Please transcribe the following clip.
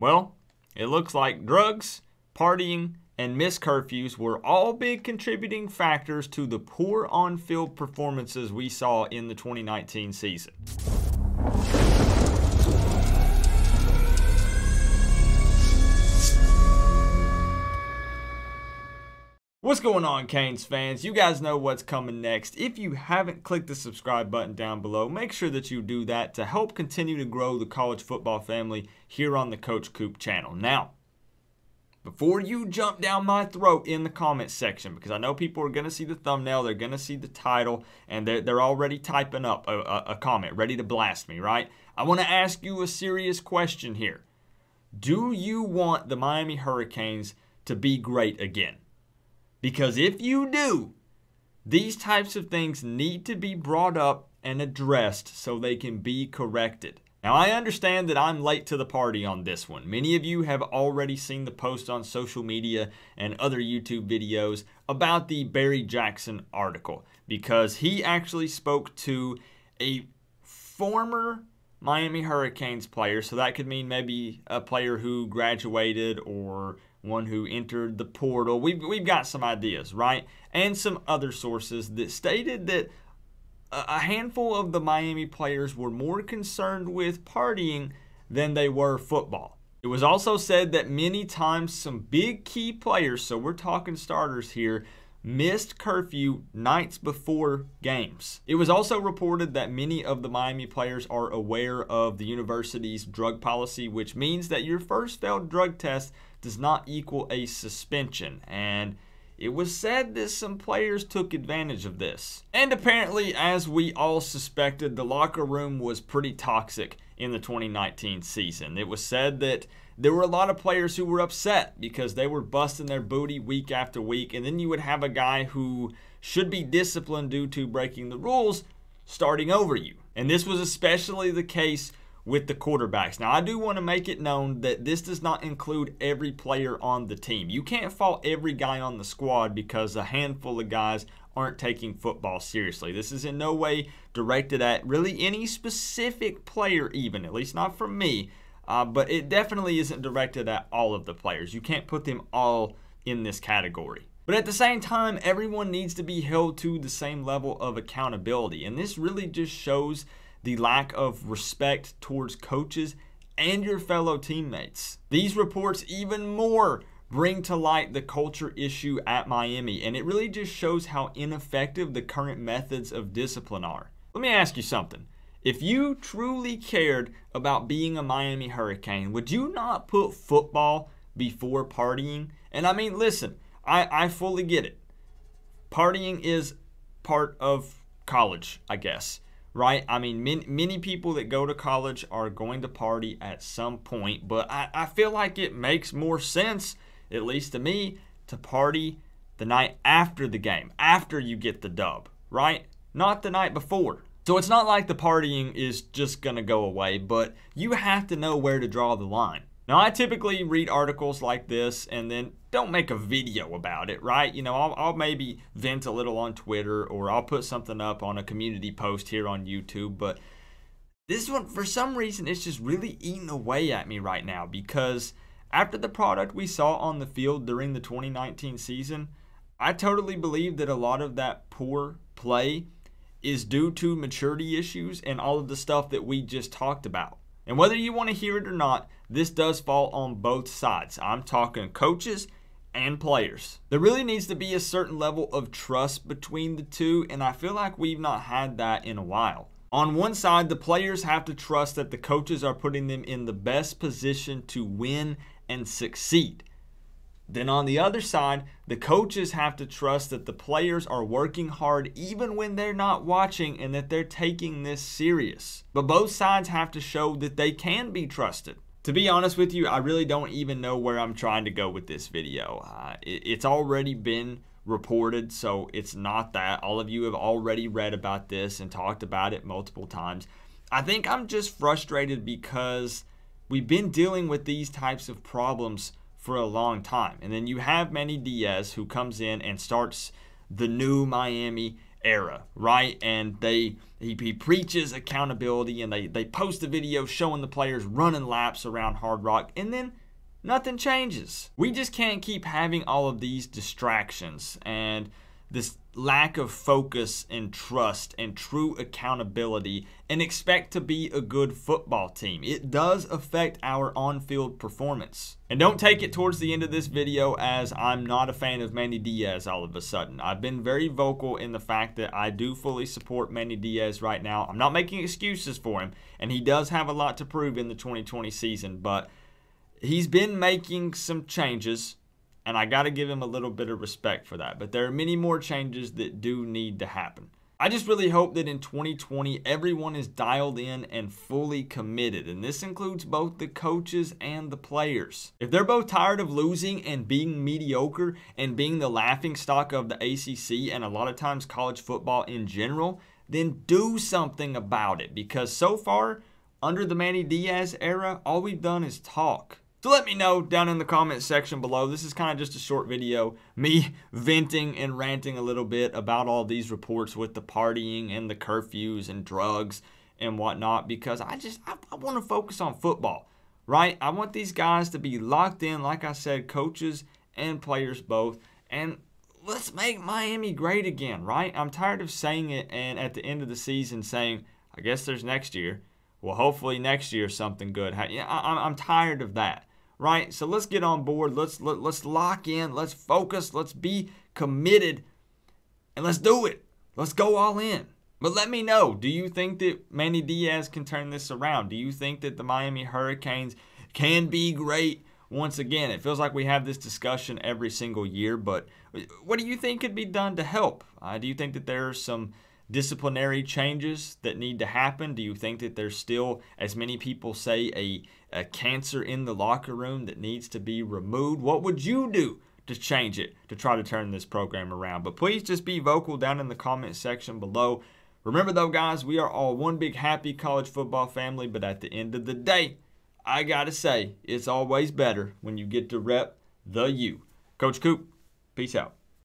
Well, it looks like drugs, partying, and missed curfews were all big contributing factors to the poor on-field performances we saw in the 2019 season. What's going on, Canes fans? You guys know what's coming next. If you haven't clicked the subscribe button down below, make sure that you do that to help continue to grow the college football family here on the Coach Coop channel. Now, before you jump down my throat in the comments section, because I know people are going to see the thumbnail, they're going to see the title, and they're already typing up a comment, ready to blast me, right? I want to ask you a serious question here. Do you want the Miami Hurricanes to be great again? Because if you do, these types of things need to be brought up and addressed so they can be corrected. Now, I understand that I'm late to the party on this one. Many of you have already seen the post on social media and other YouTube videos about the Barry Jackson article, because he actually spoke to a former Miami Hurricanes player, so that could mean maybe a player who graduated or one who entered the portal. We've got some ideas, right? And some other sources that stated that a handful of the Miami players were more concerned with partying than they were football. It was also said that many times some big key players, so we're talking starters here, missed curfew nights before games. It was also reported that many of the Miami players are aware of the university's drug policy, which means that your first failed drug test does not equal a suspension. And it was said that some players took advantage of this. And apparently, as we all suspected, the locker room was pretty toxic in the 2019 season. It was said that there were a lot of players who were upset because they were busting their booty week after week, and then you would have a guy who should be disciplined due to breaking the rules starting over you. And this was especially the case with the quarterbacks. Now, I do want to make it known that this does not include every player on the team. You can't fault every guy on the squad because a handful of guys aren't taking football seriously. This is in no way directed at really any specific player even, at least not from me. But it definitely isn't directed at all of the players. You can't put them all in this category. But at the same time, everyone needs to be held to the same level of accountability. And this really just shows the lack of respect towards coaches and your fellow teammates. These reports even more bring to light the culture issue at Miami. And it really just shows how ineffective the current methods of discipline are. Let me ask you something. If you truly cared about being a Miami Hurricane, would you not put football before partying? And I mean, listen, I fully get it. Partying is part of college, I guess, right? I mean, many people that go to college are going to party at some point, but I feel like it makes more sense, at least to me, to party the night after the game, after you get the dub, right? Not the night before. So it's not like the partying is just going to go away, but you have to know where to draw the line. Now, I typically read articles like this and then don't make a video about it, right? You know, I'll maybe vent a little on Twitter, or I'll put something up on a community post here on YouTube. But this one, for some reason, it's just really eating away at me right now, because after the product we saw on the field during the 2019 season, I totally believe that a lot of that poor play is due to maturity issues and all of the stuff that we just talked about. And whether you want to hear it or not, this does fall on both sides. I'm talking coaches and players. There really needs to be a certain level of trust between the two, and I feel like we've not had that in a while. On one side, the players have to trust that the coaches are putting them in the best position to win and succeed. Then on the other side, the coaches have to trust that the players are working hard even when they're not watching, and that they're taking this serious. But both sides have to show that they can be trusted. To be honest with you, I really don't even know where I'm trying to go with this video. It's already been reported, so it's not that. All of you have already read about this and talked about it multiple times. I think I'm just frustrated because we've been dealing with these types of problems for a long time. And then you have Manny Diaz, who comes in and starts the new Miami, era, right? And he preaches accountability, and they post a video showing the players running laps around Hard Rock, and then nothing changes. We just can't keep having all of these distractions and this lack of focus and trust and true accountability and expect to be a good football team. It does affect our on-field performance. And don't take it towards the end of this video as I'm not a fan of Manny Diaz all of a sudden. I've been very vocal in the fact that I do fully support Manny Diaz right now. I'm not making excuses for him, and he does have a lot to prove in the 2020 season, but he's been making some changes, and I got to give him a little bit of respect for that. But there are many more changes that do need to happen. I just really hope that in 2020, everyone is dialed in and fully committed. And this includes both the coaches and the players. If they're both tired of losing and being mediocre and being the laughingstock of the ACC and a lot of times college football in general, then do something about it. Because so far, under the Manny Diaz era, all we've done is talk. So let me know down in the comment section below. This is kind of just a short video, me venting and ranting a little bit about all these reports with the partying and the curfews and drugs and whatnot, because I want to focus on football, right? I want these guys to be locked in, like I said, coaches and players both, and let's make Miami great again, right? I'm tired of saying it and at the end of the season saying, I guess there's next year. Well, hopefully next year something good. I'm tired of that. Right? So let's get on board. Let's lock in. Let's focus. Let's be committed. And let's do it. Let's go all in. But let me know. Do you think that Manny Diaz can turn this around? Do you think that the Miami Hurricanes can be great once again? It feels like we have this discussion every single year. But what do you think could be done to help? Do you think that there are some disciplinary changes that need to happen? Do you think that there's still, as many people say, a cancer in the locker room that needs to be removed? What would you do to change it, to try to turn this program around? But please just be vocal down in the comment section below. Remember though, guys, we are all one big happy college football family, but at the end of the day, I gotta say, it's always better when you get to rep the U. Coach Coop, peace out.